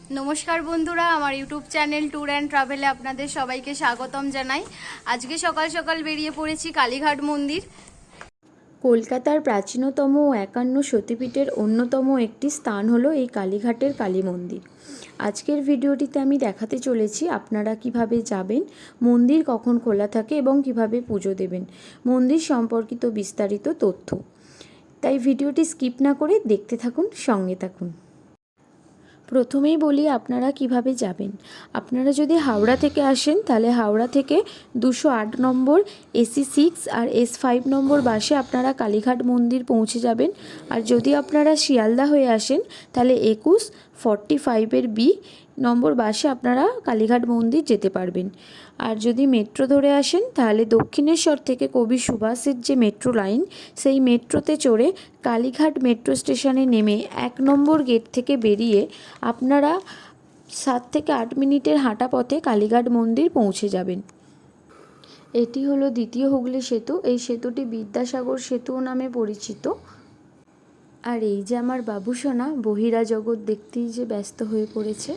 নমস্কার বন্ধুরা, আমার ইউটিউব চ্যানেল ট্যুর অ্যান্ড ট্রাভেলে আপনাদের সবাইকে স্বাগতম জানাই। আজকে সকাল সকাল বেরিয়ে পড়েছি কালীঘাট মন্দির। কলকাতার প্রাচীনতম ও 51 সতীপীঠের অন্যতম একটি স্থান হলো এই কালীঘাটের কালী মন্দির। আজকের ভিডিওটিতে আমি দেখাতে চলেছি আপনারা কিভাবে যাবেন, মন্দির কখন খোলা থাকে এবং কিভাবে পুজো দেবেন, মন্দির সম্পর্কিত বিস্তারিত তথ্য। তাই ভিডিওটি স্কিপ না করে দেখতে থাকুন, সঙ্গে থাকুন। প্রথমেই বলি আপনারা কিভাবে যাবেন। আপনারা যদি হাওড়া থেকে আসেন তাহলে হাওড়া থেকে 208 নম্বর AC6 আর S5 নম্বর বাসে আপনারা কালীঘাট মন্দির পৌঁছে যাবেন। আর যদি আপনারা শিয়ালদা হয়ে আসেন তাহলে 2145 B নম্বর বাসে আপনারা কালীঘাট মন্দির যেতে পারবেন। আর যদি মেট্রো ধরে আসেন তাহলে দক্ষিণেশ্বর থেকে কবি সুভাষের যে মেট্রো লাইন, সেই মেট্রোতে চড়ে কালীঘাট মেট্রো স্টেশনে নেমে 1 নম্বর গেট থেকে বেরিয়ে আপনারা 7 থেকে 8 মিনিটের হাঁটা পথে কালীঘাট মন্দির পৌঁছে যাবেন। এটি হলো দ্বিতীয় হুগলি সেতু। এই সেতুটি বিদ্যাসাগর সেতু নামে পরিচিত। আর এই যে আমার বাবুসোনা বহিরাজগৎ দেখতেই যে ব্যস্ত হয়ে পড়েছে।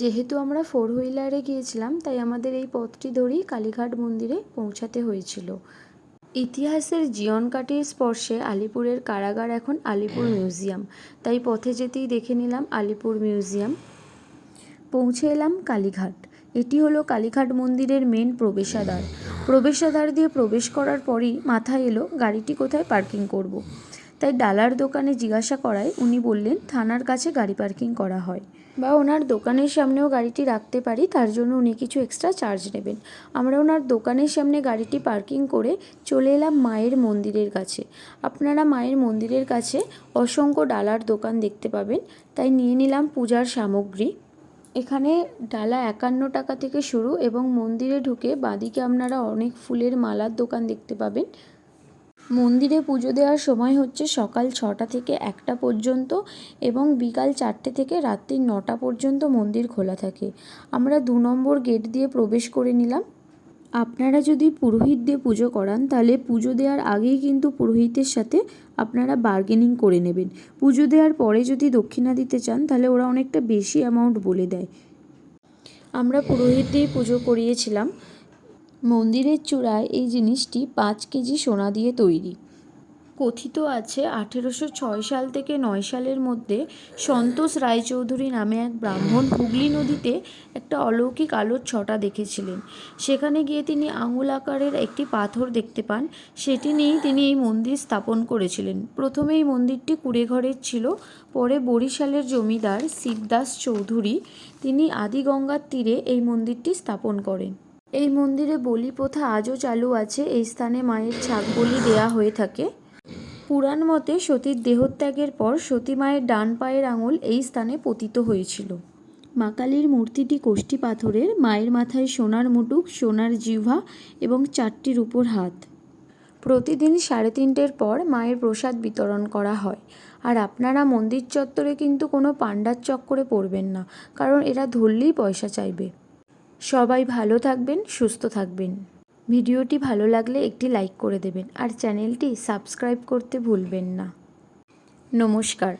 যেহেতু আমরা 4 হুইলারে গিয়েছিলাম তাই আমাদের এই পথটি ধরেই কালীঘাট মন্দিরে পৌঁছাতে হয়েছিল। ইতিহাসের জীয়ন কাঠির স্পর্শে আলিপুরের কারাগার এখন আলিপুর মিউজিয়াম, তাই পথে যেতেই দেখে নিলাম আলিপুর মিউজিয়াম। পৌঁছে এলাম কালীঘাট। এটি হলো কালীঘাট মন্দিরের মেন প্রবেশাদ্বার। প্রবেশাদ্বার দিয়ে প্রবেশ করার পরই মাথায় এলো গাড়িটি কোথায় পার্কিং করব। তাই ডালার দোকানে জিজ্ঞাসা করায় উনি বললেন থানার কাছে গাড়ি পার্কিং করা হয়, বা ওনার দোকানের সামনেও গাড়িটি রাখতে পারি, তার জন্য উনি কিছু এক্সট্রা চার্জ নেবেন। আমরা ওনার দোকানের সামনে গাড়িটি পার্কিং করে চলে এলাম মায়ের মন্দিরের কাছে। আপনারা মায়ের মন্দিরের কাছে অসংখ্য ডালার দোকান দেখতে পাবেন, তাই নিয়ে নিলাম পূজার সামগ্রী। এখানে ডালা 51 টাকা থেকে শুরু এবং মন্দিরে ঢুকে বাঁদিকে আপনারা অনেক ফুলের মালার দোকান দেখতে পাবেন। মন্দিরে পুজো দেওয়ার সময় হচ্ছে সকাল 6টা থেকে 1টা পর্যন্ত এবং বিকাল 4টে থেকে রাত্রি 9টা পর্যন্ত মন্দির খোলা থাকে। আমরা 2 নম্বর গেট দিয়ে প্রবেশ করে নিলাম। আপনারা যদি পুরোহিত দিয়ে পুজো করান তাহলে পুজো দেওয়ার আগেই কিন্তু পুরোহিতের সাথে আপনারা বার্গেনিং করে নেবেন। পুজো দেওয়ার পরে যদি দক্ষিণা দিতে চান তাহলে ওরা অনেকটা বেশি অ্যামাউন্ট বলে দেয়। আমরা পুরোহিত দিয়ে পুজো করিয়েছিলাম। মন্দিরের চূড়ায় এই জিনিসটি 5 কেজি সোনা দিয়ে তৈরি। কথিত আছে 1806 সাল থেকে 9 সালের মধ্যে সন্তোষ রায়চৌধুরী নামে এক ব্রাহ্মণ হুগলি নদীতে একটা অলৌকিক আলোর ছটা দেখেছিলেন। সেখানে গিয়ে তিনি আঙুল আকারের একটি পাথর দেখতে পান। সেটি নিয়েই তিনি এই মন্দির স্থাপন করেছিলেন। প্রথমে এই মন্দিরটি কুঁড়েঘরের ছিল, পরে বরিশালের জমিদার শিবদাস চৌধুরী তিনি আদিগঙ্গার তীরে এই মন্দিরটি স্থাপন করেন। এই মন্দিরে বলি প্রথা আজও চালু আছে। এই স্থানে মায়ের ছাগ বলি দেয়া হয়ে থাকে। পুরাণ মতে সতীর দেহত্যাগের পর সতী মায়ের ডান পায়ের আঙুল এই স্থানে পতিত হয়েছিল। মা কালীর মূর্তিটি কোষ্ঠী পাথরের। মায়ের মাথায় সোনার মুটুক, সোনার জিহ্বা এবং 4টি রূপোর হাত। প্রতিদিন 3:30-র পর মায়ের প্রসাদ বিতরণ করা হয়। আর আপনারা মন্দির চত্বরে কিন্তু কোনো পাণ্ডার চক্করে পড়বেন না, কারণ এরা ধরলেই পয়সা চাইবে। সবাই ভালো থাকবেন, সুস্থ থাকবেন। ভিডিওটি ভালো লাগলে একটি লাইক করে দেবেন আর চ্যানেলটি সাবস্ক্রাইব করতে ভুলবেন না। নমস্কার।